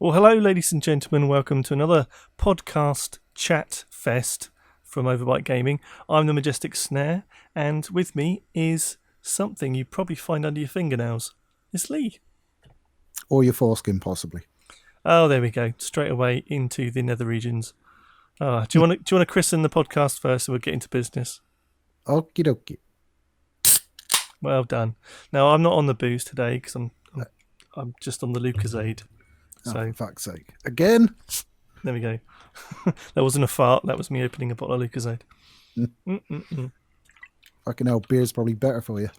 Well, hello, ladies and gentlemen. Welcome to another podcast chat fest from OverbyteGaming. I'm the Majestic Snare, and with me is something you probably find under your fingernails. It's Lee. Or your foreskin, possibly. Oh, there we go. Straight away into the nether regions. Do you want to christen the podcast first, and we'll get into business? Okie dokie. Well done. Now, I'm not on the booze today because I'm just on the Lucozade. So, So, for fuck's sake. Again? there we go. That wasn't a fart. That was me opening a bottle of Lucozade. Fucking hell, beer's probably better for you.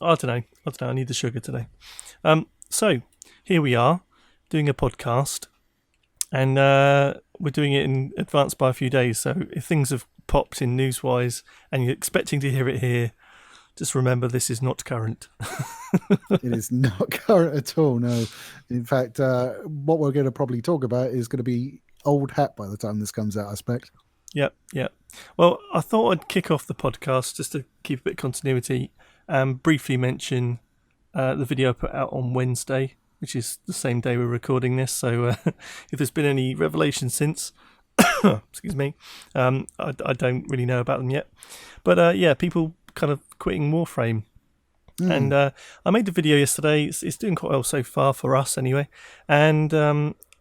I don't know. I need the sugar today. So, here we are, doing a podcast. And we're doing it in advance by a few days. So, if things have popped in news-wise and you're expecting to hear it here, just remember this is not current. It is not current at all, no. In fact, what we're going to probably talk about is going to be old hat by the time this comes out, I expect. Yep. Well, I thought I'd kick off the podcast just to keep a bit of continuity and briefly mention the video I put out on Wednesday, which is the same day we're recording this. So if there's been any revelations since, excuse me, I don't really know about them yet. But yeah, people kind of quitting Warframe. And I made the video yesterday. It's doing quite well so far for us anyway. And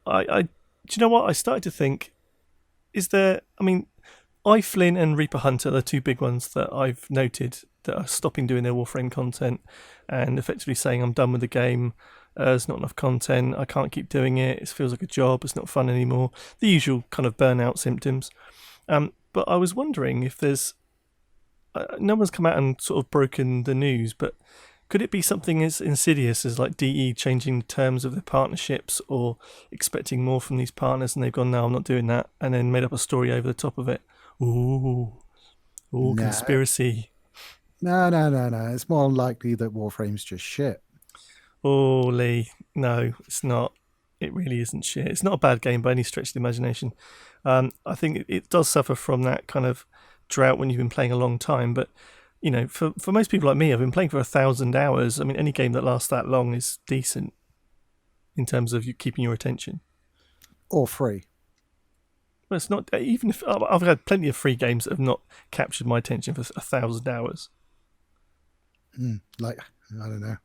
I do you know what? I started to think, iFlynn and Reaper Hunter are the two big ones that I've noted that are stopping doing their Warframe content and effectively saying I'm done with the game. There's not enough content. I can't keep doing it. It feels like a job. It's not fun anymore. The usual kind of burnout symptoms. But I was wondering if there's no one's come out and sort of broken the news, but could it be something as insidious as like DE changing the terms of their partnerships or expecting more from these partners and they've gone, no, I'm not doing that, and then made up a story over the top of it? Ooh, conspiracy. No. It's more likely that Warframe's just shit. Oh, Lee, no, it's not. It really isn't shit. It's not a bad game by any stretch of the imagination. I think it does suffer from that kind of drought when you've been playing a long time, but you know, for most people like me, I've been playing for 1,000 hours. I mean, any game that lasts that long is decent in terms of you keeping your attention. Or free. But it's not, even if I've had plenty of free games that have not captured my attention for 1,000 hours. Like, I don't know,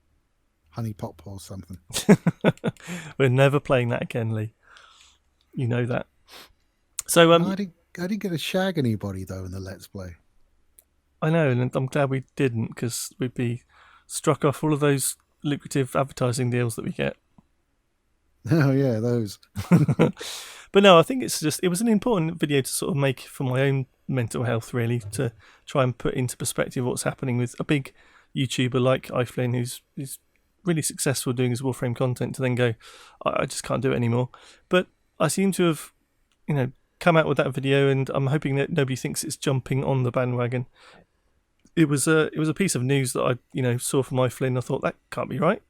Honey Pop or something. We're never playing that again, Lee. You know that. So I didn't get to shag anybody though in the Let's Play. I know, and I'm glad we didn't, because we'd be struck off all of those lucrative advertising deals that we get. Oh yeah, those. But no, I think it was an important video to sort of make for my own mental health, really, to try and put into perspective what's happening with a big YouTuber like iFlynn, who's really successful doing his Warframe content, to then go, I just can't do it anymore. But I seem to have, come out with that video, and I'm hoping that nobody thinks it's jumping on the bandwagon. It was a piece of news that I saw from iFlynn. I thought that can't be right,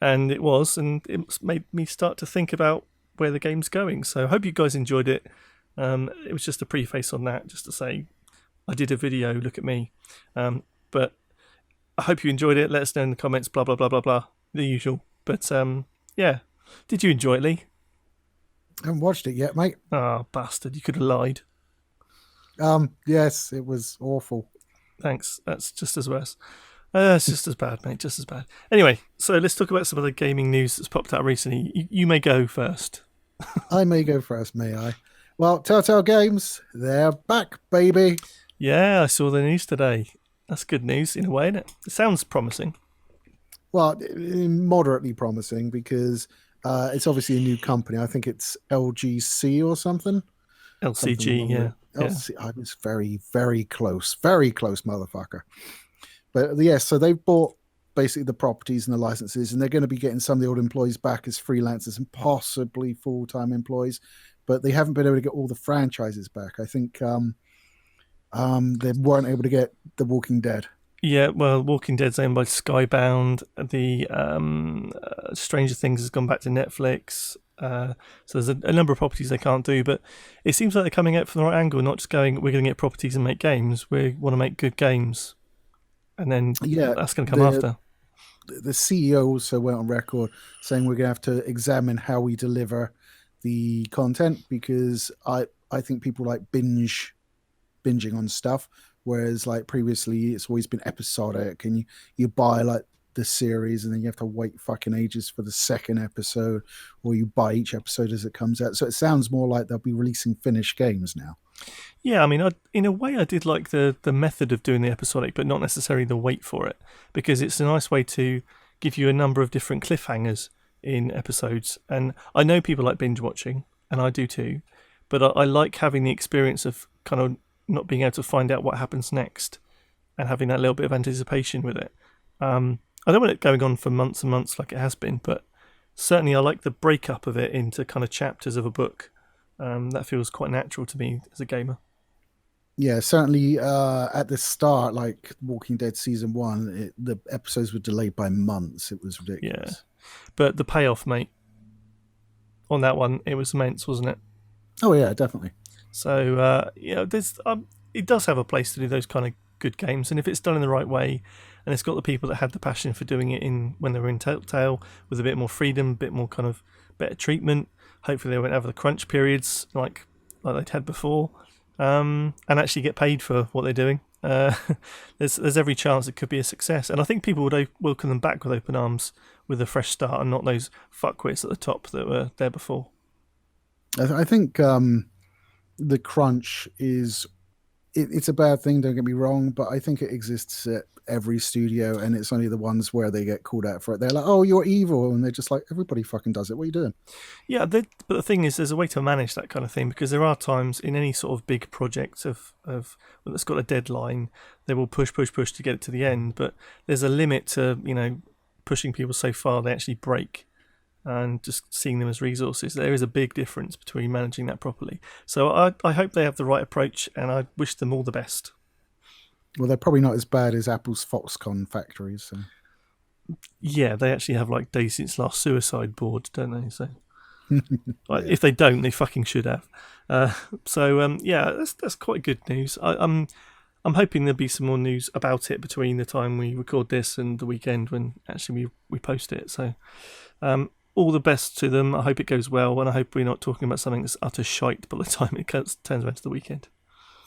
and it was, and it made me start to think about where the game's going. So I hope you guys enjoyed it. It was just a preface on that, just to say I did a video. Look at me. But I hope you enjoyed it. Let us know in the comments. Blah blah blah blah blah. The usual. But yeah, did you enjoy it, Lee? I haven't watched it yet, mate. Oh, bastard! You could have lied. Yes, it was awful. Thanks. That's just as worse. It's just as bad, mate. Just as bad. Anyway, so let's talk about some of the gaming news that's popped out recently. You may go first. I may go first, may I? Well, Telltale Games, they're back, baby. Yeah, I saw the news today. That's good news in a way, isn't it? It sounds promising. Well, moderately promising, because it's obviously a new company. I think it's LGC or something. LCG, yeah. LCG. I was very, very close, motherfucker. But yes, so they've bought basically the properties and the licenses, and they're going to be getting some of the old employees back as freelancers and possibly full-time employees. But they haven't been able to get all the franchises back. I think they weren't able to get The Walking Dead. Yeah, well, Walking Dead's owned by Skybound. The Stranger Things has gone back to Netflix. So there's a number of properties they can't do, but it seems like they're coming out from the right angle, not just going, we're going to get properties and make games. We want to make good games. And then that's going to come after. the CEO also went on record saying we're going to have to examine how we deliver the content, because I think people like binging on stuff, whereas like previously it's always been episodic, and you buy like the series and then you have to wait fucking ages for the second episode, or you buy each episode as it comes out. So it sounds more like they'll be releasing finished games now. Yeah, I mean, in a way, I did like the method of doing the episodic, but not necessarily the wait for it, because it's a nice way to give you a number of different cliffhangers in episodes. And I know people like binge watching, and I do too, but I like having the experience of kind of not being able to find out what happens next, and having that little bit of anticipation with it. I don't want it going on for months and months like it has been, but certainly I like the breakup of it into kind of chapters of a book. That feels quite natural to me as a gamer. Yeah, certainly at the start, like Walking Dead season 1, the episodes were delayed by months. It was ridiculous. Yeah, but the payoff, mate, on that one, it was immense, wasn't it? Oh yeah, definitely. So there's it does have a place to do those kind of good games, and if it's done in the right way, and it's got the people that had the passion for doing it in when they were in Telltale with a bit more freedom, a bit more kind of better treatment. Hopefully, they won't have the crunch periods like they'd had before, and actually get paid for what they're doing. There's every chance it could be a success, and I think people would welcome them back with open arms with a fresh start, and not those fuckwits at the top that were there before. I think the crunch is it's a bad thing, don't get me wrong, but I think it exists at every studio, and it's only the ones where they get called out for it. They're like, oh, you're evil, and they're just like, everybody fucking does it. What are you doing? Yeah, but the thing is, there's a way to manage that kind of thing, because there are times in any sort of big project that's got a deadline, they will push to get it to the end, but there's a limit to pushing people so far they actually break. And just seeing them as resources, there is a big difference between managing that properly. So I hope they have the right approach, and I wish them all the best. Well, they're probably not as bad as Apple's Foxconn factories. So. Yeah, they actually have like Days Since Last Suicide board, don't they? So if they don't, they fucking should have. That's quite good news. I'm hoping there'll be some more news about it between the time we record this and the weekend when actually we post it. So all the best to them. I hope it goes well, and I hope we're not talking about something that's utter shite by the time it turns around to the weekend.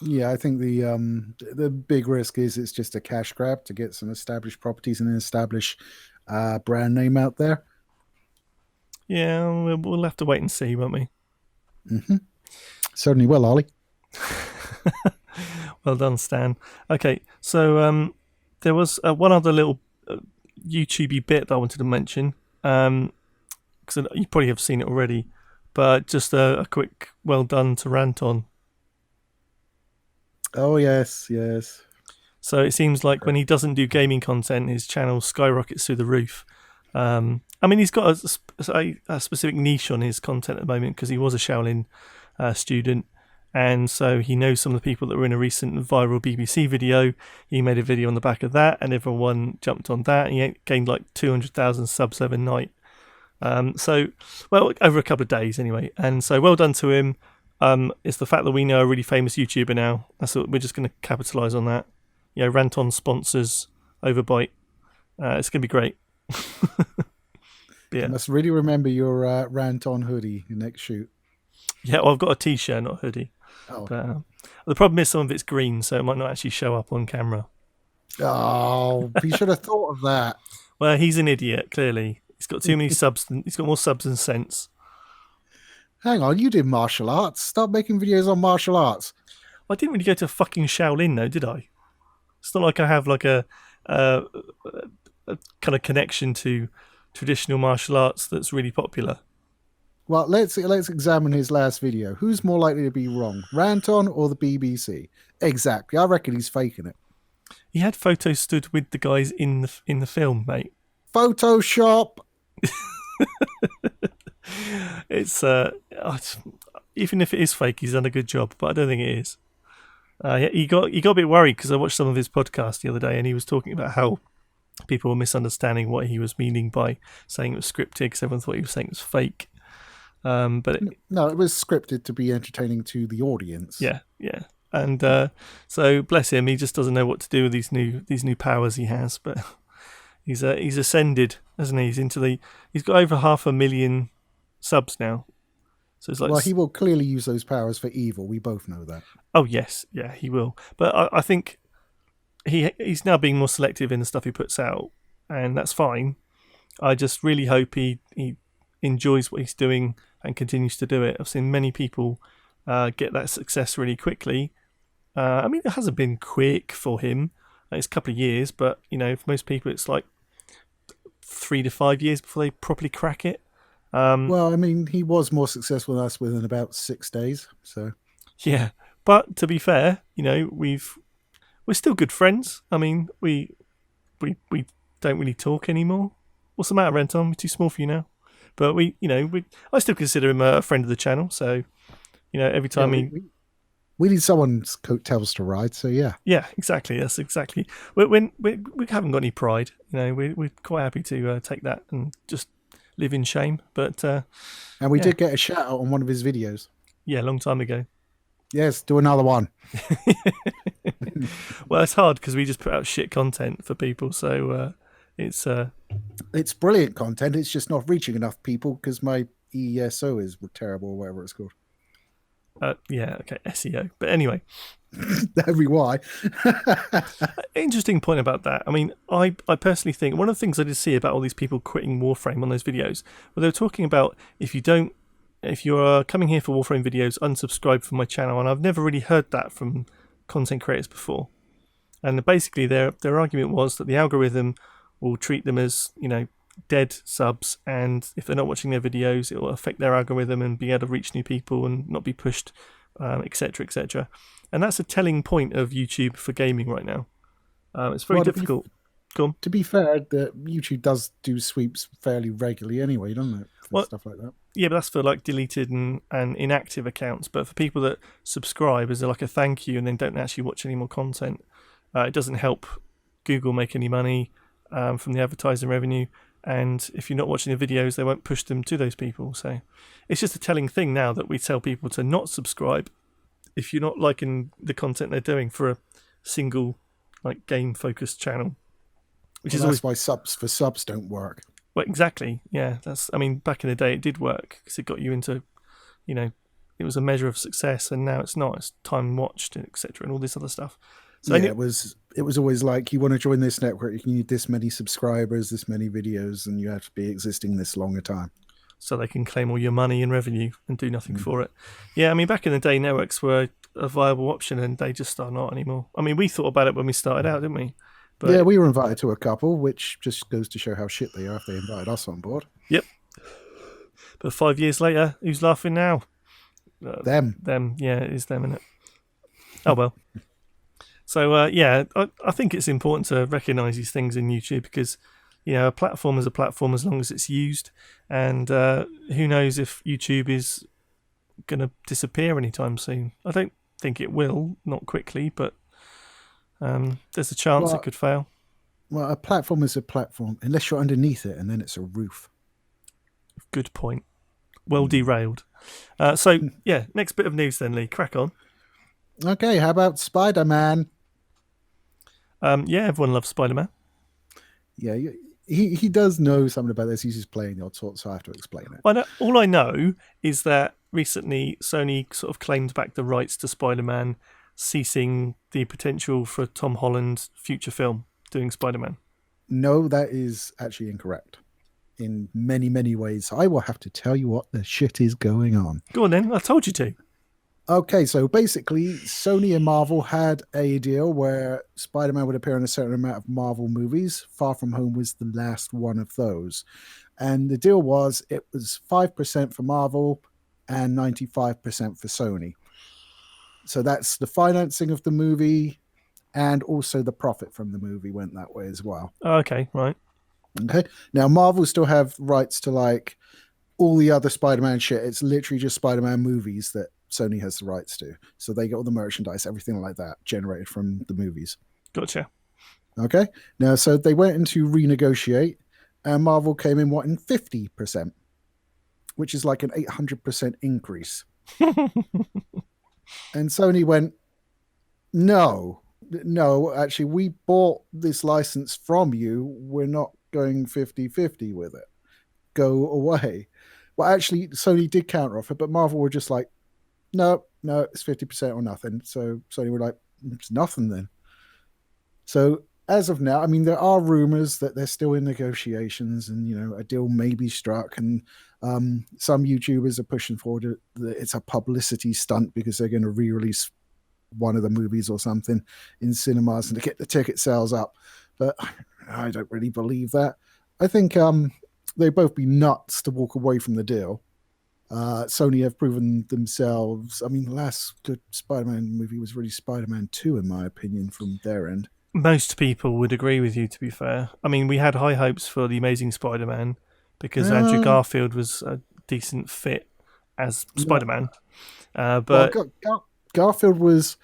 Yeah, I think the big risk is it's just a cash grab to get some established properties and an established brand name out there. Yeah, we'll have to wait and see, won't we? Mm-hmm. Certainly will, Ollie. Well done, Stan. Okay, so there was one other little YouTubey bit that I wanted to mention. Because you probably have seen it already, but just a quick well done to rant on. Oh yes. So it seems like when he doesn't do gaming content, his channel skyrockets through the roof. I mean, he's got a specific niche on his content at the moment because he was a Shaolin student, and so he knows some of the people that were in a recent viral BBC video. He made a video on the back of that, and everyone jumped on that. And he gained like 200,000 subs overnight. Over a couple of days anyway, and so well done to him. It's the fact that we know a really famous YouTuber now. That's what we're just going to capitalise on that. Rant on sponsors Overbyte. It's going to be great. Yeah. You must really remember your rant on hoodie next shoot. Yeah, well, I've got a t-shirt, not a hoodie. Oh. But, the problem is some of it's green, so it might not actually show up on camera. Oh, he should have thought of that. Well, he's an idiot, clearly. He's got too many subs. He's got more subs than sense. Hang on, you did martial arts. Start making videos on martial arts. I didn't really go to fucking Shaolin, though, did I? It's not like I have like a kind of connection to traditional martial arts that's really popular. Well, let's examine his last video. Who's more likely to be wrong, Ranton or the BBC? Exactly. I reckon he's faking it. He had photos stood with the guys in the film, mate. Photoshop. It's even if it is fake, he's done a good job, but I don't think it is. He got a bit worried because I watched some of his podcasts the other day, and he was talking about how people were misunderstanding what he was meaning by saying it was scripted, because everyone thought he was saying it was fake. No, it was scripted to be entertaining to the audience. Yeah. And so bless him, he just doesn't know what to do with these new powers he has. But He's ascended, hasn't he? He's got over 500,000 subs now. So it's like, Well, he will clearly use those powers for evil. We both know that. oh yes, yeah, he will. But I think he's now being more selective in the stuff he puts out, and that's fine. I just really hope he enjoys what he's doing and continues to do it. I've seen many people get that success really quickly. I mean, it hasn't been quick for him. It's a couple of years, but for most people, it's like 3 to 5 years before they properly crack it. Well, I mean, he was more successful than us within about 6 days. So yeah, but to be fair, we're still good friends. I mean, we don't really talk anymore. What's the matter, Renton? We're too small for you now. But I still consider him a friend of the channel. So, every time we need someone's coattails to ride. So yeah, exactly. That's exactly. We haven't got any pride. We're quite happy to take that and just live in shame. But and we did get a shout out on one of his videos. Yeah, a long time ago. Yes, do another one. Well, it's hard because we just put out shit content for people. So it's brilliant content. It's just not reaching enough people because my ESO is terrible, or whatever it's called. Yeah, okay, SEO. But anyway, that'd be why. Interesting point about that. I mean, I personally think one of the things I did see about all these people quitting Warframe on those videos, well, they were talking about if you're coming here for Warframe videos, unsubscribe from my channel, and I've never really heard that from content creators before. And basically, their argument was that the algorithm will treat them as dead subs, and if they're not watching their videos, it will affect their algorithm and be able to reach new people and not be pushed, etc., etc. And that's a telling point of YouTube for gaming right now. It's very difficult. To be fair, YouTube does do sweeps fairly regularly anyway, doesn't it? For stuff like that. Yeah, but that's for like deleted and inactive accounts. But for people that subscribe as like a thank you and then don't actually watch any more content, it doesn't help Google make any money from the advertising revenue. And if you're not watching the videos, they won't push them to those people. So it's just a telling thing now that we tell people to not subscribe if you're not liking the content they're doing for a single like game-focused channel. That's why subs don't work. Well, exactly. Yeah, back in the day it did work because it got you into, it was a measure of success, and now it's not. It's time watched, etc., and all this other stuff. So yeah, it was always like, you want to join this network, you need this many subscribers, this many videos, and you have to be existing this long a time. So they can claim all your money and revenue and do nothing for it. Yeah, back in the day, networks were a viable option, and they just are not anymore. We thought about it when we started out, didn't we? But yeah, we were invited to a couple, which just goes to show how shit they are if they invited us on board. Yep. But 5 years later, who's laughing now? Them. Yeah, it is them, isn't it? Oh, well. So, I think it's important to recognise these things in YouTube because, a platform is a platform as long as it's used. And who knows if YouTube is going to disappear anytime soon. I don't think it will, not quickly, but there's a chance it could fail. Well, a platform is a platform unless you're underneath it, and then it's a roof. Good point. Well derailed. So, next bit of news then, Lee. Crack on. Okay, how about Spider-Man? Yeah, everyone loves Spider-Man. Yeah, he does know something about this. He's just playing the odd sort, so I have to explain it. All I know is that recently Sony sort of claimed back the rights to Spider-Man, ceasing the potential for Tom Holland's future film doing Spider-Man. No, that is actually incorrect in many, many ways. I will have to tell you what the shit is going on. Go on then, I told you to. Okay, so basically, Sony and Marvel had a deal where Spider-Man would appear in a certain amount of Marvel movies. Far From Home was the last one of those. And the deal was it was 5% for Marvel and 95% for Sony. So that's the financing of the movie, and also the profit from the movie went that way as well. Okay, right. Okay. Now, Marvel still have rights to like all the other Spider-Man shit. It's literally just Spider-Man movies that Sony has the rights to. So they get all the merchandise, everything like that generated from the movies. Gotcha. Okay. Now, so they went in to renegotiate, and Marvel came in wanting 50%, which is like an 800% increase. And Sony went, no, actually, we bought this license from you. We're not going 50-50 with it. Go away. Well, actually, Sony did counter offer, but Marvel were just like, no, no, it's 50% or nothing. So Sony were like, it's nothing then. So as of now, I mean, there are rumors that they're still in negotiations, and a deal may be struck. And some YouTubers are pushing forward that it's a publicity stunt because they're going to re-release one of the movies or something in cinemas and to get the ticket sales up. But I don't really believe that. I think they'd both be nuts to walk away from the deal. Sony have proven themselves. I mean, the last good Spider-Man movie was really Spider-Man 2, in my opinion, from their end. Most people would agree with you, to be fair. I mean, we had high hopes for The Amazing Spider-Man because Andrew Uh, Garfield was a decent fit as no. Spider-Man. Well, But Garfield was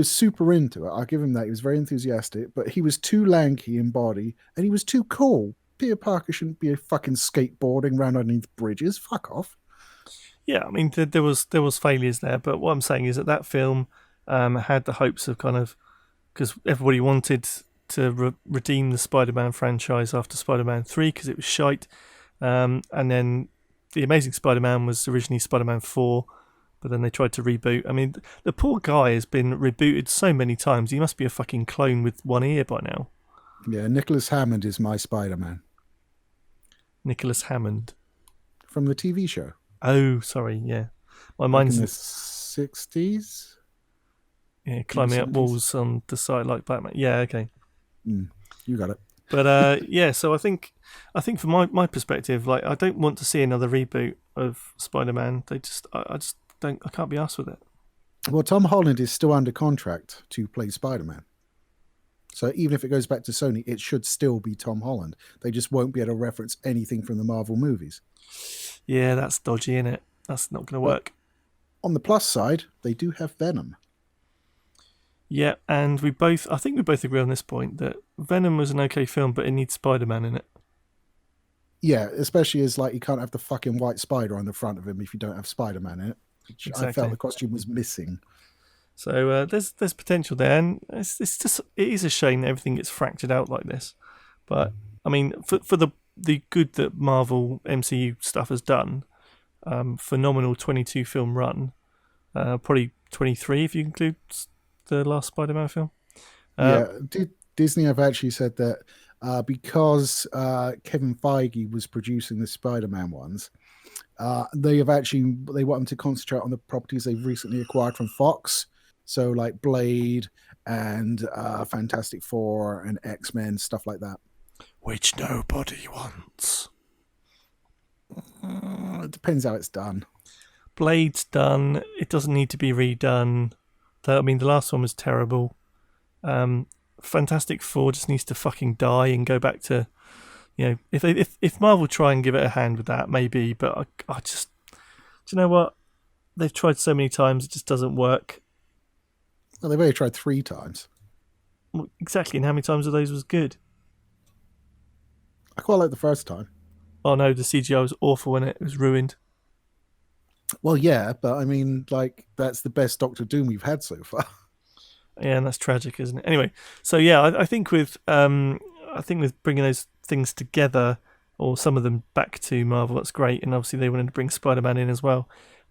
super into it. I'll give him that. He was very enthusiastic, but he was too lanky in body and he was too cool. Peter Parker shouldn't be fucking skateboarding around underneath bridges. Fuck off. yeah, I mean, there was failures there. But what I'm saying is that film had the hopes of kind of, because everybody wanted to redeem the Spider-Man franchise after Spider-Man 3 because it was shite. And then The Amazing Spider-Man was originally Spider-Man 4, but then they tried to reboot. I mean, the poor guy has been rebooted so many times. He must be a fucking clone with one ear by now. Yeah, Nicholas Hammond is my Spider-Man Nicholas Hammond. from the TV show. Oh, sorry, yeah. My Back in mind's the 60s. climbing up 70s. walls on the side like Batman. Yeah, okay. You got it. But yeah, so I think from my perspective, like I don't want to see another reboot of Spider-Man. I just don't. I can't be arsed with it. Well, Tom Holland is still under contract to play Spider-Man. So even if it goes back to Sony, it should still be Tom Holland. They just won't be able to reference anything from the Marvel movies. Yeah, that's dodgy, isn't it? That's not going to But work. on the plus side, they do have Venom. Yeah, and I think we both agree on this point that Venom was an okay film, but it needs Spider-Man in it. Yeah, especially as like you can't have the fucking white spider on the front of him if you don't have Spider-Man in it. Which I Exactly. felt the costume was missing. So there's potential there, and it is a shame that everything gets fractured out like this. But I mean, for the good that Marvel MCU stuff has done, phenomenal 22 film run, probably 23 if you include the last Spider-Man film. Yeah, Disney have actually said that because Kevin Feige was producing the Spider-Man ones, they want them to concentrate on the properties they've recently acquired from Fox. So like Blade and Fantastic Four and X-Men, stuff like that. Which nobody wants. It depends how it's done. Blade's done. It doesn't need to be redone. I mean, the last one was terrible. Fantastic Four just needs to fucking die and go back to, if Marvel try and give it a hand with that, maybe. But I just, do you know what? They've tried so many times, it just doesn't work. Well, they've only tried 3 times. Well, exactly, and how many times of those was good? I quite like the first time. Oh no, the CGI was awful and it was ruined. Well, yeah, but I mean, like that's the best Doctor Doom we've had so far. Yeah, and that's tragic, isn't it? Anyway, so yeah, I think with bringing those things together, or some of them back to Marvel, that's great. And obviously they wanted to bring Spider-Man in as well,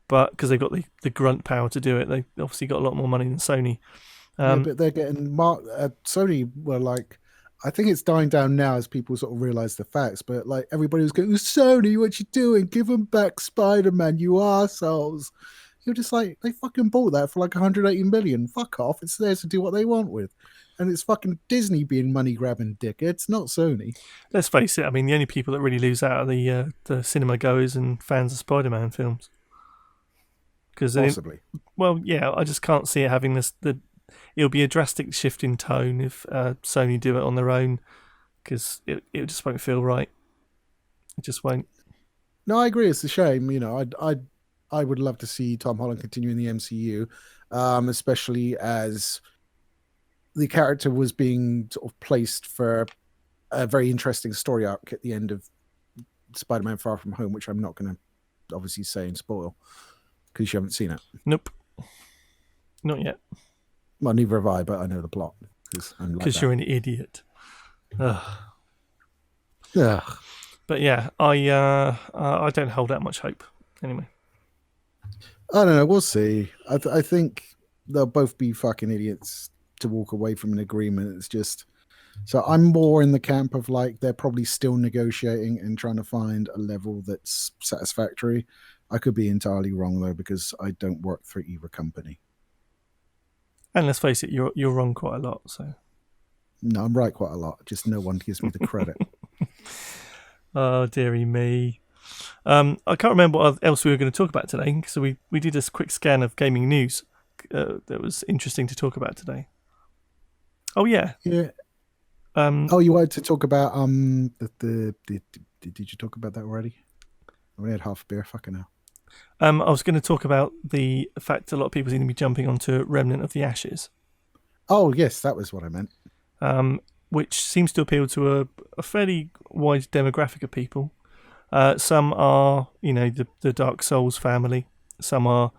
but because they've got the grunt power to do it, they obviously got a lot more money than Sony. Yeah, but they're getting Sony were like, I think it's dying down now as people sort of realize the facts. But like everybody was going, Sony, what you doing? Give them back Spider-Man, you assholes. You're just like, they fucking bought that for like 180 million. Fuck off. It's theirs to do what they want with. And it's fucking Disney being money grabbing dickheads, not Sony. Let's face it. I mean, the only people that really lose out are the cinema goers and fans of Spider-Man films. Possibly. Well, yeah, I just can't see it having it'll be a drastic shift in tone if Sony do it on their own, because it just won't feel right. It just won't. No, I agree. It's a shame. I would love to see Tom Holland continue in the MCU, especially as the character was being sort of placed for a very interesting story arc at the end of Spider-Man: Far From Home, which I'm not going to obviously say and spoil because you haven't seen it. Nope, not yet. Well, neither have I, but I know the plot because you're an idiot. Ugh. Ugh. But yeah, I don't hold out much hope. Anyway, I don't know. We'll see. I think they'll both be fucking idiots to walk away from an agreement. It's just so I'm more in the camp of like they're probably still negotiating and trying to find a level that's satisfactory. I could be entirely wrong though because I don't work for either company. and let's face it, you're wrong quite a lot. So, No, I'm right quite a lot. Just no one gives me the credit. oh dearie me. I can't remember what else we were going to talk about today. So we did a quick scan of gaming news that was interesting to talk about today. Oh yeah. Yeah. Um, Oh, you wanted to talk about did you talk about that already? I only had half a beer. Fucking hell. I was going to talk about the fact a lot of people seem to be jumping onto Remnant of the Ashes, Oh yes, that was what I meant. which seems to appeal to a fairly wide demographic of people. Some are, the Dark Souls family. Some are,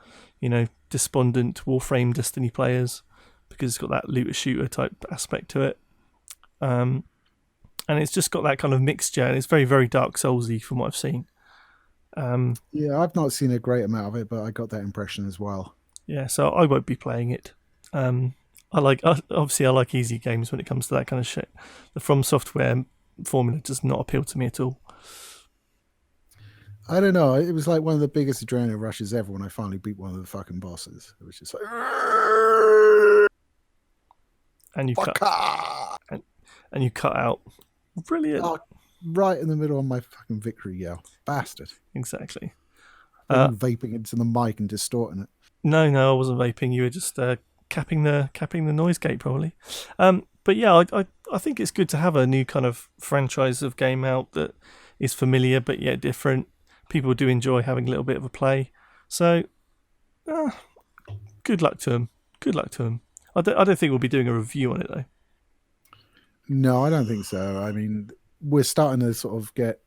despondent Warframe Destiny players because it's got that looter shooter type aspect to it. And it's just got that kind of mixture, and it's very, very Dark Soulsy from what I've seen. Yeah, I've not seen a great amount of it, but I got that impression as well. Yeah, so I won't be playing it. Obviously I like easy games when it comes to that kind of shit. The From Software formula does not appeal to me at all. I don't know. It was like one of the biggest adrenaline rushes ever when I finally beat one of the fucking bosses. It was just like, And you cut fucker! and you cut out. Brilliant. Oh, right in the middle of my fucking victory yell, bastard! Exactly. You vaping into the mic and distorting it. No, I wasn't vaping. You were just capping the noise gate probably. But yeah, I think it's good to have a new kind of franchise of game out that is familiar but yet different. People do enjoy having a little bit of a play. So, good luck to them. Good luck to them. I don't think we'll be doing a review on it though. No, I don't think so. I mean, we're starting to sort of get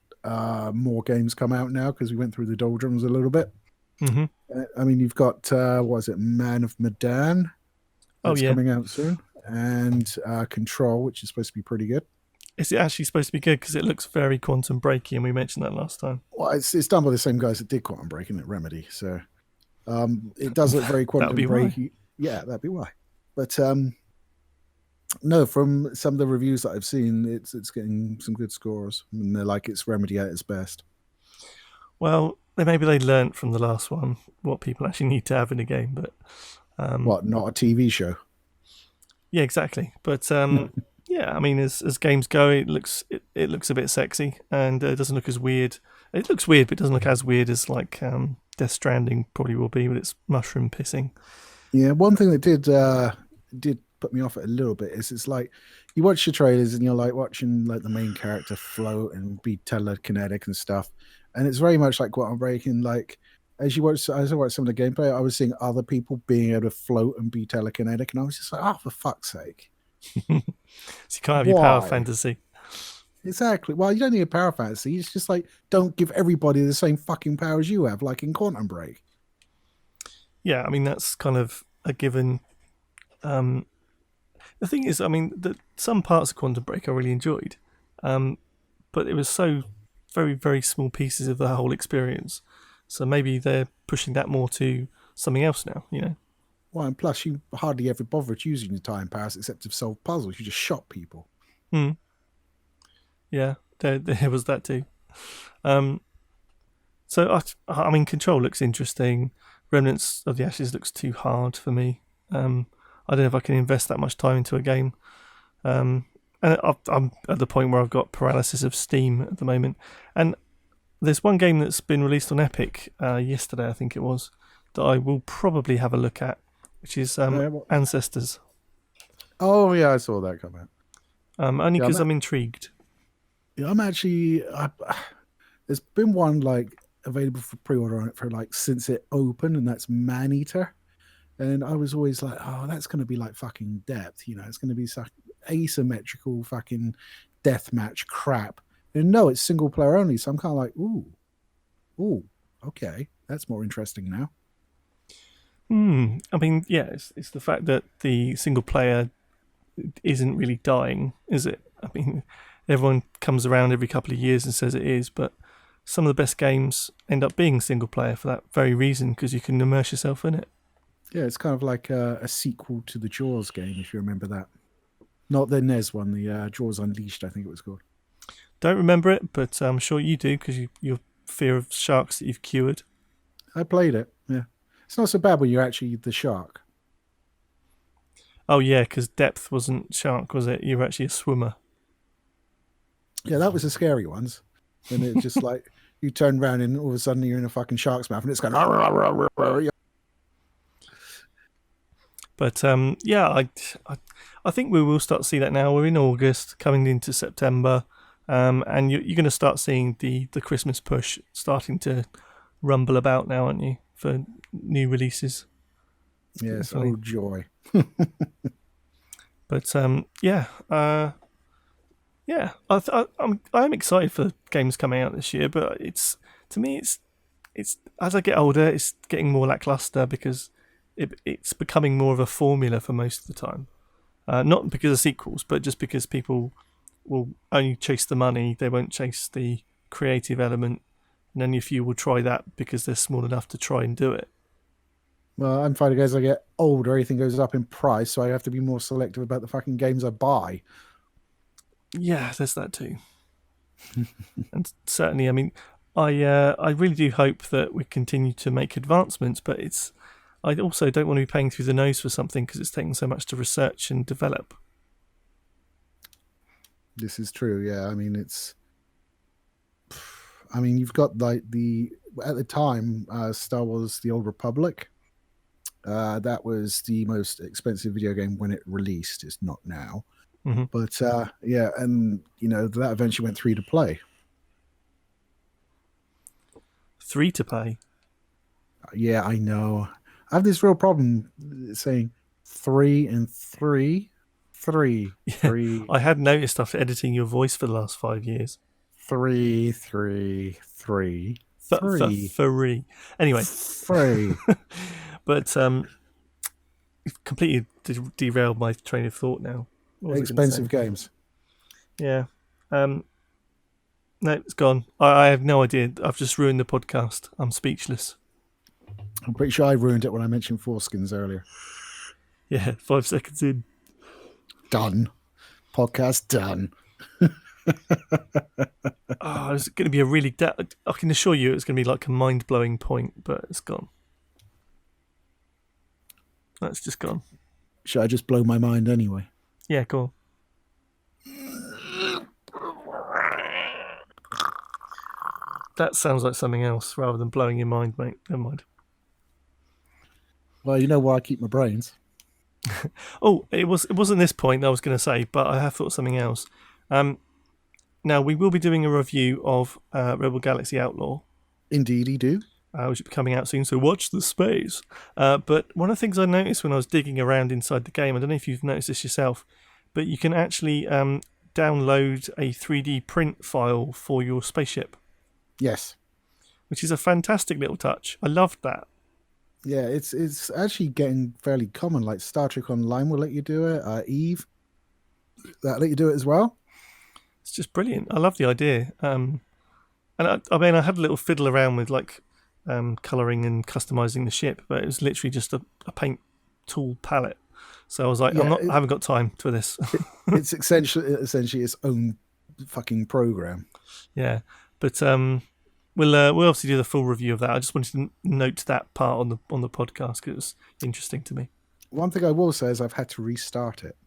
more games come out now because we went through the doldrums a little bit. Mm-hmm. I mean, you've got what is it, Man of Medan? That's coming out soon, and Control, which is supposed to be pretty good. Is it actually supposed to be good? Because it looks very Quantum Breaky, and we mentioned that last time. Well, it's done by the same guys that did Quantum Break, isn't it? Remedy. So it does look very Quantum Breaky. Yeah, that'd be why. But no, from some of the reviews that I've seen, it's getting some good scores, and they're like it's Remedy at its best. Well, maybe they learnt from the last one what people actually need to have in a game, but what, not a TV show? Yeah, exactly. But yeah, I mean, as games go, it looks a bit sexy, and it doesn't look as weird. It looks weird, but it doesn't look as weird as like Death Stranding probably will be with its mushroom pissing. Yeah, one thing that did put me off it a little bit is it's like you watch the trailers and you're like watching like the main character float and be telekinetic and stuff, and it's very much like Quantum Break. And like as I watched some of the gameplay, I was seeing other people being able to float and be telekinetic, and I was just like, oh, for fuck's sake! So you can't have your power fantasy. Exactly. Well, you don't need a power fantasy. It's just like don't give everybody the same fucking powers you have, like in Quantum Break. Yeah, I mean that's kind of a given. The thing is, I mean, some parts of Quantum Break I really enjoyed, but it was so very, very small pieces of the whole experience. So maybe they're pushing that more to something else now, Well, and plus you hardly ever bothered using your time powers except to solve puzzles. You just shot people. Yeah, there was that too. So I mean, Control looks interesting. Remnants of the Ashes looks too hard for me. I don't know if I can invest that much time into a game. And I'm at the point where I've got paralysis of steam at the moment. And there's one game that's been released on Epic yesterday, I think it was, that I will probably have a look at, which is Ancestors. Oh yeah, I saw that come out. Only because I'm intrigued. Yeah, I'm actually. There's been one like available for pre-order on it for like since it opened, and that's Maneater. And I was always like, oh, that's going to be like fucking Depth, it's going to be asymmetrical fucking deathmatch crap. And no, it's single player only. So I'm kind of like, ooh, okay, that's more interesting now. I mean, yeah, it's the fact that the single player isn't really dying, is it? I mean, everyone comes around every couple of years and says it is, but some of the best games end up being single player for that very reason, because you can immerse yourself in it. Yeah, it's kind of like a sequel to the Jaws game, if you remember that. Not the NES one, the Jaws Unleashed, I think it was called. Don't remember it, but I'm sure you do, because your fear of sharks that you've cured. I played it, yeah. It's not so bad when you're actually the shark. Oh yeah, because depth wasn't shark, was it? You were actually a swimmer. Yeah, that was the scary ones. And it just like you turn around and all of a sudden you're in a fucking shark's mouth and it's going. But yeah, I think we will start to see that now. We're in August, coming into September, and you're going to start seeing the Christmas push starting to rumble about now, aren't you, for new releases? Yes, oh joy. But yeah, I'm excited for games coming out this year. But it's as I get older, it's getting more lackluster because it's becoming more of a formula for most of the time. Not because of sequels, but just because people will only chase the money. They won't chase the creative element, and only a few will try that because they're small enough to try and do it. Well, I'm finding as I get older, everything goes up in price, so I have to be more selective about the fucking games I buy. Yeah, there's that too. And certainly, I mean, I really do hope that we continue to make advancements, but I also don't want to be paying through the nose for something because it's taken so much to research and develop. This is true, yeah. You've got like at the time, Star Wars: The Old Republic. That was the most expensive video game when it released. It's not now. Mm-hmm. But yeah, and that eventually went free to play. Free to play? Yeah, I know. I have this real problem saying 3 and 3. 3. Yeah, 3. I had noticed after editing your voice for the last 5 years. 3, 3, 3. 3. Free. Anyway. Free. But you've completely derailed my train of thought now. Expensive games. Yeah. No, it's gone. I have no idea. I've just ruined the podcast. I'm speechless. I'm pretty sure I ruined it when I mentioned foreskins earlier. Yeah, 5 seconds in. Done. Podcast done. It's going to be a really... I can assure you it's going to be like a mind-blowing point, but it's gone. That's just gone. Should I just blow my mind anyway? Yeah, go on. That sounds like something else rather than blowing your mind, mate. Never mind. Well, you know where I keep my brains. Oh, it wasn't this point I was going to say, but I have thought something else. Now, we will be doing a review of Rebel Galaxy Outlaw. Indeedy do. Which will be coming out soon, so watch the space. But one of the things I noticed when I was digging around inside the game, I don't know if you've noticed this yourself, but you can actually download a 3D print file for your spaceship. Yes. Which is a fantastic little touch. I loved that. Yeah, it's actually getting fairly common. Like Star Trek Online will let you do it. Eve, that let you do it as well. It's just brilliant. I love the idea. And I had a little fiddle around with like colouring and customising the ship, but it was literally just a paint tool palette. So I was like, I haven't got time for this. It's essentially its own fucking program. Yeah, but we'll obviously do the full review of that. I just wanted to note that part on the podcast because it was interesting to me. One thing I will say is I've had to restart it.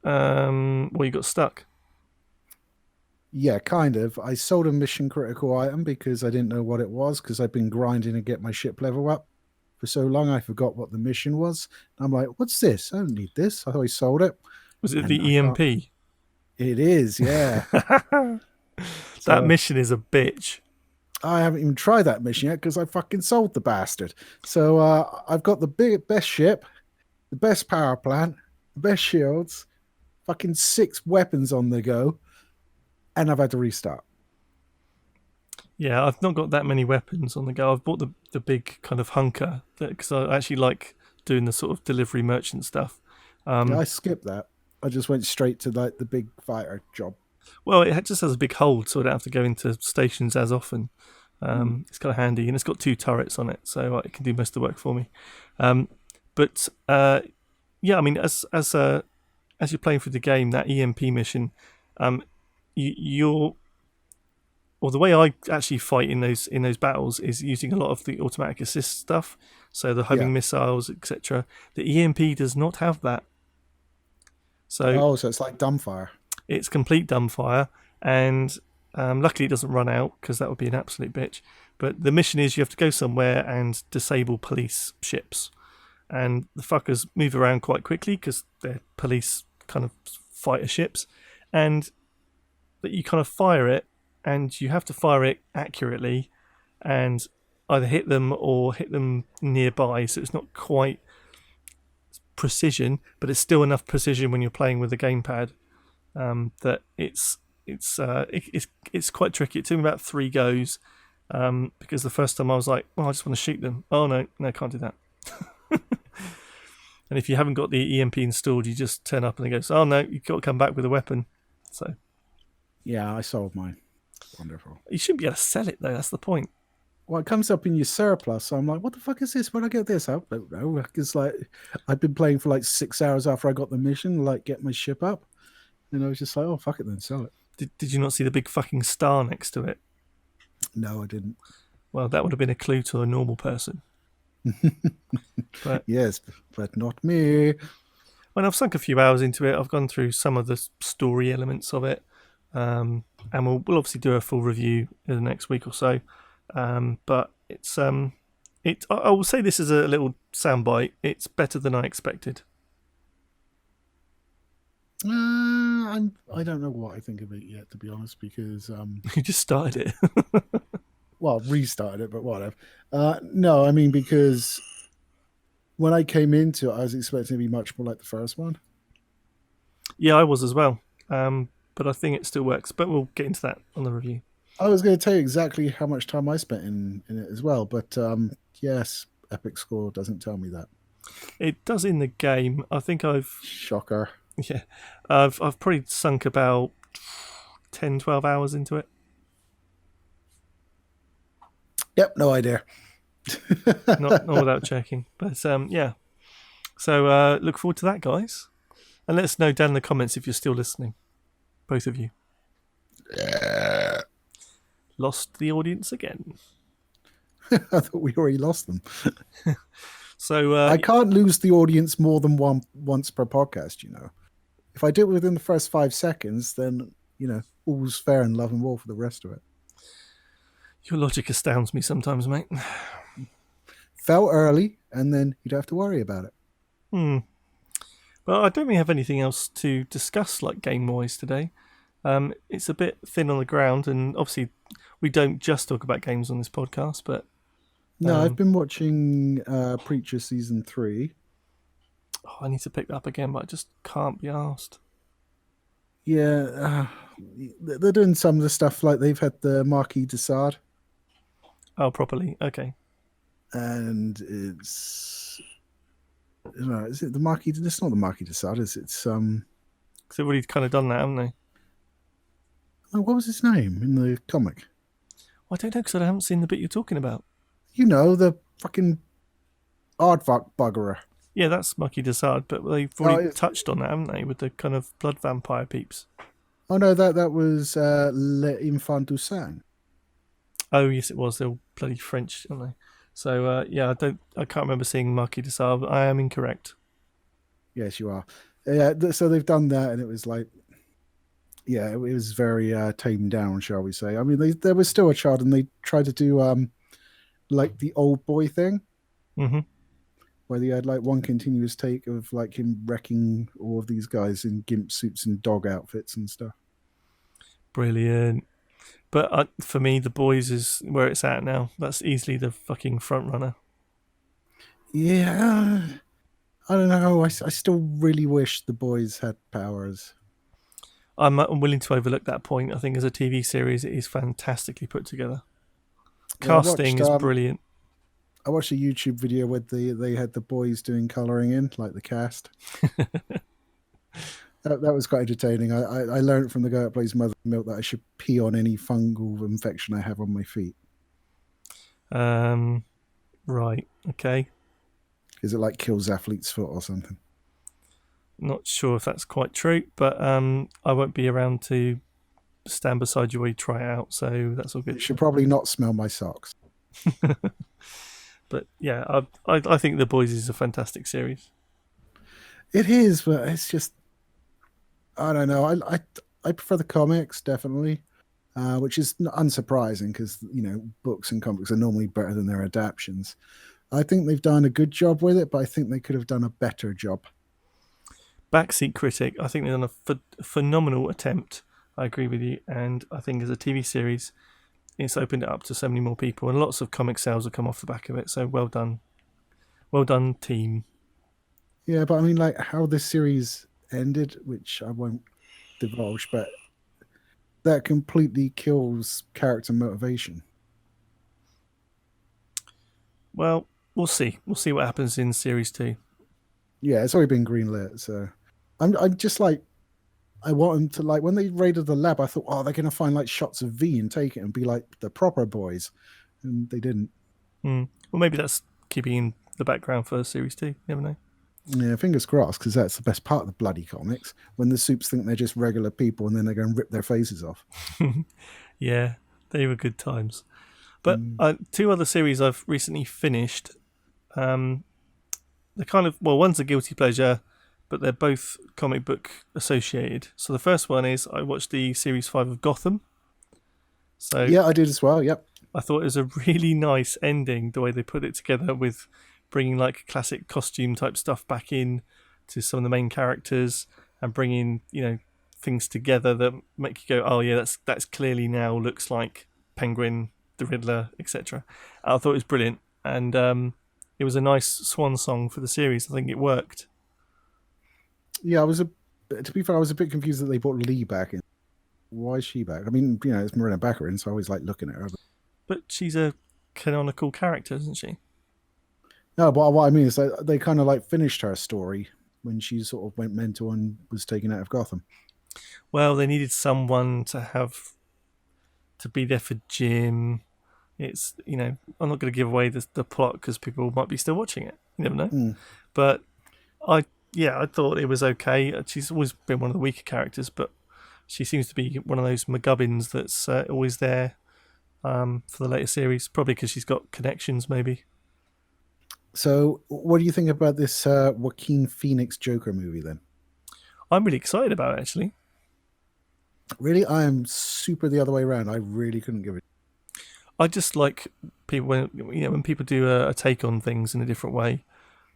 Well, you got stuck. Yeah, kind of. I sold a mission critical item because I didn't know what it was because I've been grinding to get my ship level up for so long. I forgot what the mission was. I'm like, what's this? I don't need this. I thought I sold it. Was it the EMP? It is, yeah. That mission is a bitch. I haven't even tried that mission yet because I fucking sold the bastard. So I've got the best ship, the best power plant, the best shields, fucking 6 weapons on the go, and I've had to restart. Yeah, I've not got that many weapons on the go. I've bought the big kind of hunker because I actually like doing the sort of delivery merchant stuff. Yeah, I skipped that. I just went straight to like the big fighter job. Well, just has a big hold, so I don't have to go into stations as often. It's kind of handy, and it's got 2 turrets on it, so it can do most of the work for me. But yeah, I mean, as you're playing through the game, that EMP mission, you're or the way I actually fight in those battles is using a lot of the automatic assist stuff, so the homing missiles, etc. The EMP does not have that. So it's like dumbfire. It's complete dumbfire, and luckily it doesn't run out because that would be an absolute bitch. But the mission is you have to go somewhere and disable police ships, and the fuckers move around quite quickly because they're police kind of fighter ships, and that you kind of fire it, and you have to fire it accurately, and either hit them or hit them nearby. So it's not quite precision, but it's still enough precision when you're playing with the gamepad. That it's quite tricky. It took me about 3 goes because the first time I was like, well, I just want to shoot them. Oh no, can't do that. And if you haven't got the EMP installed, you just turn up and it goes, oh no, you've got to come back with a weapon. So yeah, I sold mine. Wonderful. You shouldn't be able to sell it though. That's the point. Well, it comes up in your surplus. So I'm like, what the fuck is this? Where'd I get this? I don't know. It's like I've been playing for like 6 hours after I got the mission, like get my ship up. And I was just like, oh, fuck it then, sell it. Did you not see the big fucking star next to it? No, I didn't. Well, that would have been a clue to a normal person. But yes, but not me. When I've sunk a few hours into it, I've gone through some of the story elements of it. And we'll obviously do a full review in the next week or so. But it's I will say this is a little soundbite. It's better than I expected. I don't know what I think of it yet, to be honest, because you just started it. Well, restarted it, but whatever. No, I mean, because when I came into it, I was expecting to be much more like the first one. Yeah, I was as well. But I think it still works. But we'll get into that on the review. I was going to tell you exactly how much time I spent in it as well, but yes, Epic Score doesn't tell me that. It does in the game. I think I've... Shocker. Yeah. I've probably sunk about 10, 12 hours into it. Yep, no idea. not without checking. But yeah. So look forward to that, guys. And let us know down in the comments if you're still listening. Both of you. Yeah. Lost the audience again. I thought we already lost them. So I can't lose the audience more than once per podcast, you know. If I do it within the first 5 seconds, then, you know, all's fair in love and war for the rest of it. Your logic astounds me sometimes, mate. Fell early, and then you don't have to worry about it. Well, I don't really have anything else to discuss, like game-wise today. It's a bit thin on the ground, and obviously we don't just talk about games on this podcast, but... No, I've been watching Preacher Season 3. Oh, I need to pick that up again, but I just can't be arsed. Yeah, they're doing some of the stuff, like they've had the Marquis de Sade. Oh, properly, okay. And it's... No, is it the Marquis? It's not the Marquis de Sade, is it? It's Because they've already kind of done that, haven't they? Oh, what was his name in the comic? Well, I don't know, because I haven't seen the bit you're talking about. You know, the fucking aardvark buggerer. Yeah, that's Marquis de Sade, but they've already touched on that, haven't they, with the kind of blood vampire peeps? Oh no, that was Le Infant du Sang. Oh yes, it was. They're all bloody French, aren't they? So yeah, I can't remember seeing Marquis de Sade. I am incorrect. Yes, you are. Yeah, so they've done that, and it was like, yeah, it was very tamed down, shall we say? I mean, there was still a child, and they tried to do like the old boy thing, where they had like one continuous take of like him wrecking all of these guys in gimp suits and dog outfits and stuff. Brilliant. But for me, The Boys is where it's at now. That's easily the fucking front runner. Yeah, I don't know. I still really wish The Boys had powers. I'm willing to overlook that point. I think as a TV series, it is fantastically put together. Casting is brilliant. I watched a YouTube video where they had The Boys doing colouring in, like the cast. That was quite entertaining. I learned from the guy that plays Mother Milk that I should pee on any fungal infection I have on my feet. Right. Okay. Because it like kills athlete's foot or something. Not sure if that's quite true, but I won't be around to stand beside you while you try it out, so that's all You good. should probably not smell my socks. But yeah, I think The Boys is a fantastic series. It is, but it's just I don't know. I prefer the comics definitely, which is unsurprising because books and comics are normally better than their adaptations. I think they've done a good job with it, but I think they could have done a better job. Backseat Critic, I think they've done a phenomenal attempt. I agree with you, and I think as a TV series, it's opened it up to so many more people, and lots of comic sales have come off the back of it. So well done, team. Yeah, but I mean, like how this series ended, which I won't divulge, but that completely kills character motivation. Well, we'll see. We'll see what happens in series 2. Yeah, it's already been greenlit, so I'm just like I want them to like when they raided the lab. I thought, oh, they're gonna find like shots of V and take it and be like the proper boys, and they didn't. Well, maybe that's keeping in the background for series 2. You never know. Yeah, fingers crossed, because that's the best part of the bloody comics when the Supes think they're just regular people and then they're going to rip their faces off. Yeah, they were good times. But 2 other series I've recently finished. They're kind of one's a guilty pleasure, but they're both comic book associated. So the first one is I watched the series 5 of Gotham. So yeah, I did as well. Yep. I thought it was a really nice ending, the way they put it together with bringing like classic costume type stuff back in to some of the main characters and bringing things together that make you go, oh yeah, that's clearly now looks like Penguin, the Riddler, etc. I thought it was brilliant, and it was a nice swan song for the series. I think it worked. Yeah, to be fair, I was a bit confused that they brought Lee back in. Why is she back? I mean, it's Marina Baccarin, so I always like looking at her. But she's a canonical character, isn't she? No, but what I mean is they kind of like finished her story when she sort of went mental and was taken out of Gotham. Well, they needed someone to be there for Jim. It's I'm not going to give away the plot because people might be still watching it. You never know. But I thought it was okay. She's always been one of the weaker characters, but she seems to be one of those McGubbins that's always there for the later series. Probably because she's got connections, maybe. So, what do you think about this Joaquin Phoenix Joker movie then? I'm really excited about it, actually. Really, I am super the other way around. I really couldn't give it. I just like people when people do a take on things in a different way.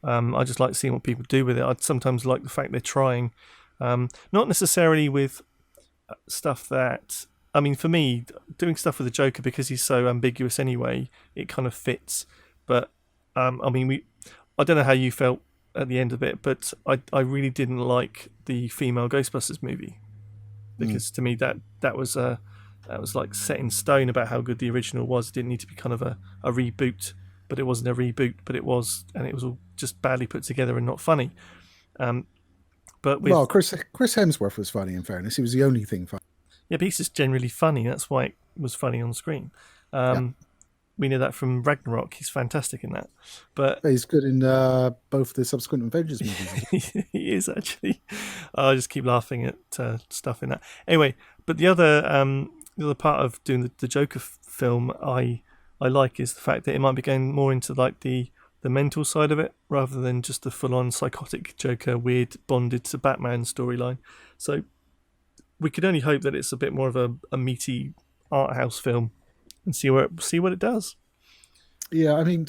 I just like seeing what people do with it. I'd sometimes like the fact they're trying, not necessarily with stuff that. I mean, for me, doing stuff with the Joker because he's so ambiguous anyway, it kind of fits. But I don't know how you felt at the end of it, but I really didn't like the female Ghostbusters movie because to me that was like set in stone about how good the original was. It didn't need to be kind of a reboot, but it wasn't a reboot, but it was all just badly put together and not funny. But Chris Hemsworth was funny. In fairness, he was the only thing funny. Yeah, but he's just generally funny. That's why it was funny on screen. We know that from Ragnarok. He's fantastic in that. But he's good in both the subsequent Avengers movies. He is actually. I just keep laughing at stuff in that. Anyway, but the other part of doing the Joker film I like is the fact that it might be going more into like the mental side of it rather than just the full-on psychotic Joker, weird bonded to Batman storyline. So we could only hope that it's a bit more of a meaty art house film. And see what it does. Yeah, I mean,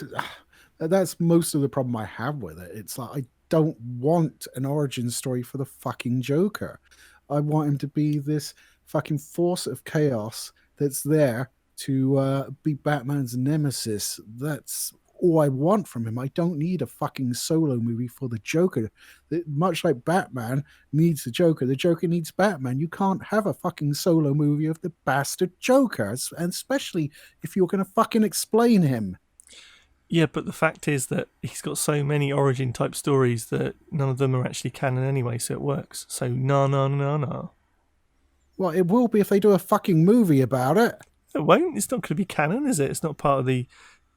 that's most of the problem I have with it. It's like I don't want an origin story for the fucking Joker. I want him to be this fucking force of chaos that's there to be Batman's nemesis. That's all I want from him. I don't need a fucking solo movie for the Joker. Much like Batman needs the Joker needs Batman. You can't have a fucking solo movie of the bastard Joker, and especially if you're going to fucking explain him. Yeah, but the fact is that he's got so many origin type stories that none of them are actually canon anyway, so it works. So no. Well, it will be if they do a fucking movie about it. It won't. It's not going to be canon, is it? It's not part of the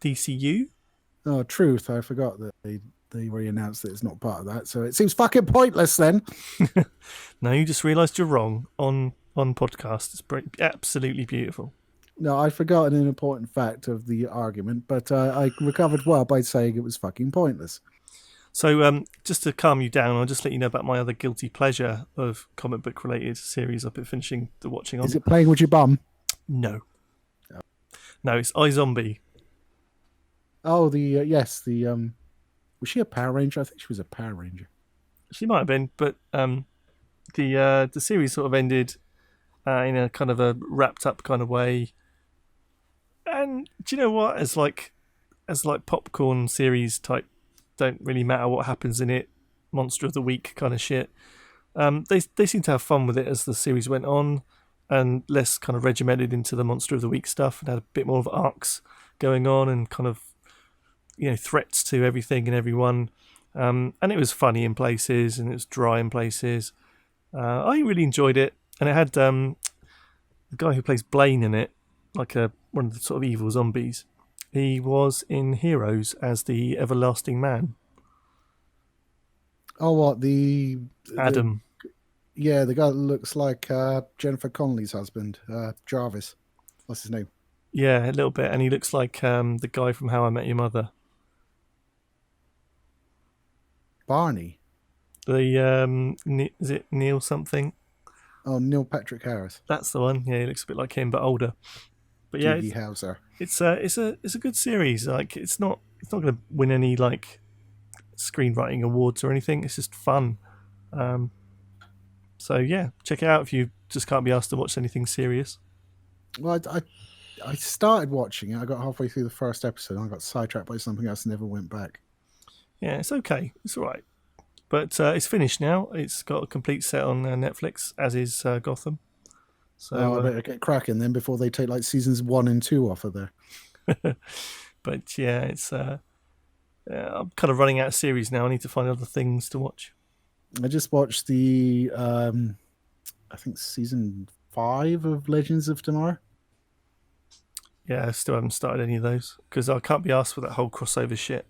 DCU. Oh, truth. I forgot that they re-announced that it's not part of that. So it seems fucking pointless then. No, you just realised you're wrong on podcast. It's absolutely beautiful. No, I'd forgotten an important fact of the argument, but I recovered well by saying it was fucking pointless. So just to calm you down, I'll just let you know about my other guilty pleasure of comic book related series I've been finishing the watching on. Is it Playing with Your Bum? No. No, it's iZombie. Oh, yes, was she a Power Ranger? I think she was a Power Ranger. She might have been, but the series sort of ended in a kind of a wrapped up kind of way. And do you know what? As like popcorn series type, don't really matter what happens in it, monster of the week kind of shit. They seem to have fun with it as the series went on, and less kind of regimented into the monster of the week stuff, and had a bit more of arcs going on, and kind of threats to everything and everyone. And it was funny in places, and it was dry in places. I really enjoyed it, and it had the guy who plays Blaine in it, like one of the sort of evil zombies. He was in Heroes as the Everlasting Man. Oh, what Adam? The guy that looks like Jennifer Connelly's husband, Jarvis. What's his name? Yeah, a little bit, and he looks like the guy from How I Met Your Mother. Barney. Is it Neil something? Oh, Neil Patrick Harris. That's the one. Yeah, he looks a bit like him, but older. But yeah, it's a good series. Like it's not going to win any like screenwriting awards or anything. It's just fun. So yeah, check it out if you just can't be asked to watch anything serious. Well, I started watching it. I got halfway through the first episode and I got sidetracked by something else and never went back. Yeah, it's okay. It's all right. But it's finished now. It's got a complete set on Netflix, as is Gotham. So I better get cracking then before they take like seasons 1 and 2 off of there. But yeah, it's I'm kind of running out of series now. I need to find other things to watch. I just watched the I think season 5 of Legends of Tomorrow. Yeah, I still haven't started any of those because I can't be asked for that whole crossover shit.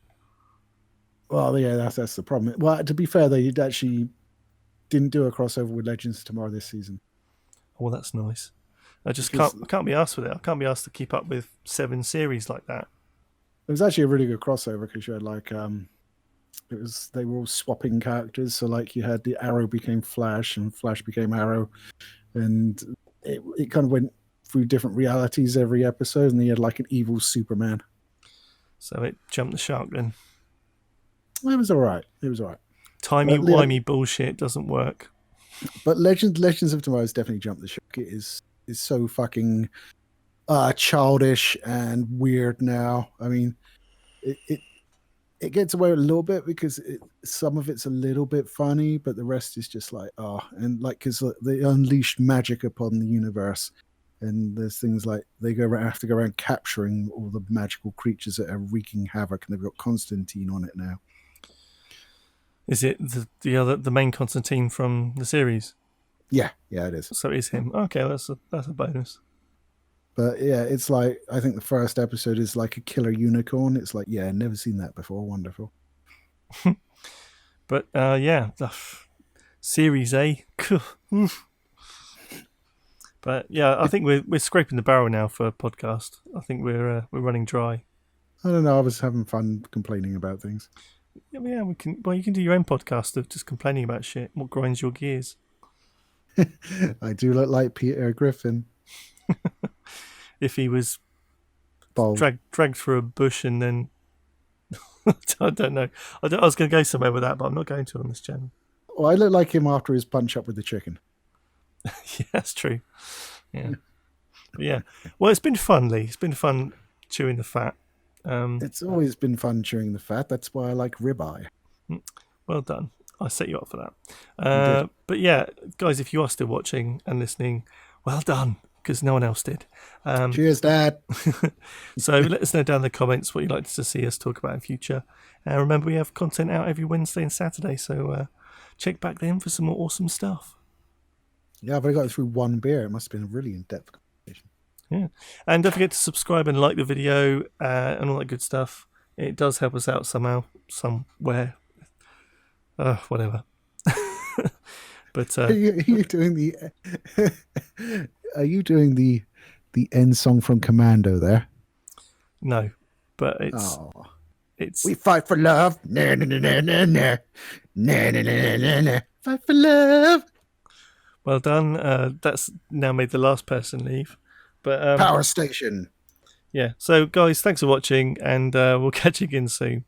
Well, yeah, that's the problem. Well, to be fair, they actually didn't do a crossover with Legends of Tomorrow this season. Oh, well, that's nice. I can't be asked with it. I can't be asked to keep up with 7 series like that. It was actually a really good crossover because you had like they were all swapping characters. So like you had the Arrow became Flash and Flash became Arrow, and it kind of went through different realities every episode, and then you had like an evil Superman. So it jumped the shark then. It was all right. Timey-wimey bullshit doesn't work. But Legends of Tomorrow has definitely jumped the shark. It is so fucking childish and weird now. I mean, it gets away a little bit because some of it's a little bit funny, but the rest is just like and like because they unleashed magic upon the universe, and there's things like they have to go around capturing all the magical creatures that are wreaking havoc, and they've got Constantine on it now. Is it the main Constantine from the series? Yeah, it is. So it is him. Okay, that's a bonus. But yeah, it's like I think the first episode is like a killer unicorn. It's like, yeah, never seen that before. Wonderful. But yeah, Series A. But yeah, I think we're scraping the barrel now for a podcast. I think we're running dry. I don't know. I was having fun complaining about things. Yeah, we can. Well, you can do your own podcast of just complaining about shit. What grinds your gears? I do look like Peter Griffin. If he was Bold. dragged through a bush and then I don't know. I was going to go somewhere with that, but I'm not going to on this channel. Well, I look like him after his punch up with the chicken. Yeah, that's true. Yeah, but yeah. Well, it's been fun, Lee. It's been fun chewing the fat. It's always been fun chewing the fat. That's why I like ribeye. Well done. I set you up for that. But yeah, guys, if you are still watching and listening, well done. because no one else did. Cheers, Dad. So let us know down in the comments what you'd like to see us talk about in future. Remember, we have content out every Wednesday and Saturday, so check back then for some more awesome stuff. Yeah, I've only got through one beer. It must have been a really in-depth conversation. Yeah, and don't forget to subscribe and like the video and all that good stuff. It does help us out somehow, somewhere. Whatever. But Are you doing the? Are you doing the end song from Commando there? No, but it's We fight for love. Na na na na na na na na na na. Fight for love. Well done. That's now made the last person leave. But Power station. Yeah. So guys, thanks for watching, and we'll catch you again soon.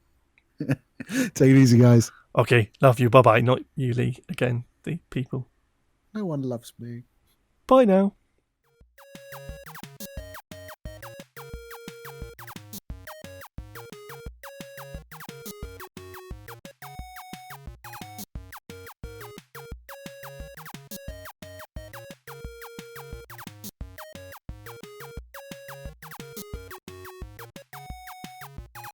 Take it easy, guys. Okay, love you. Bye bye. Not you, Lee. Again, the people. No one loves me. Bye now.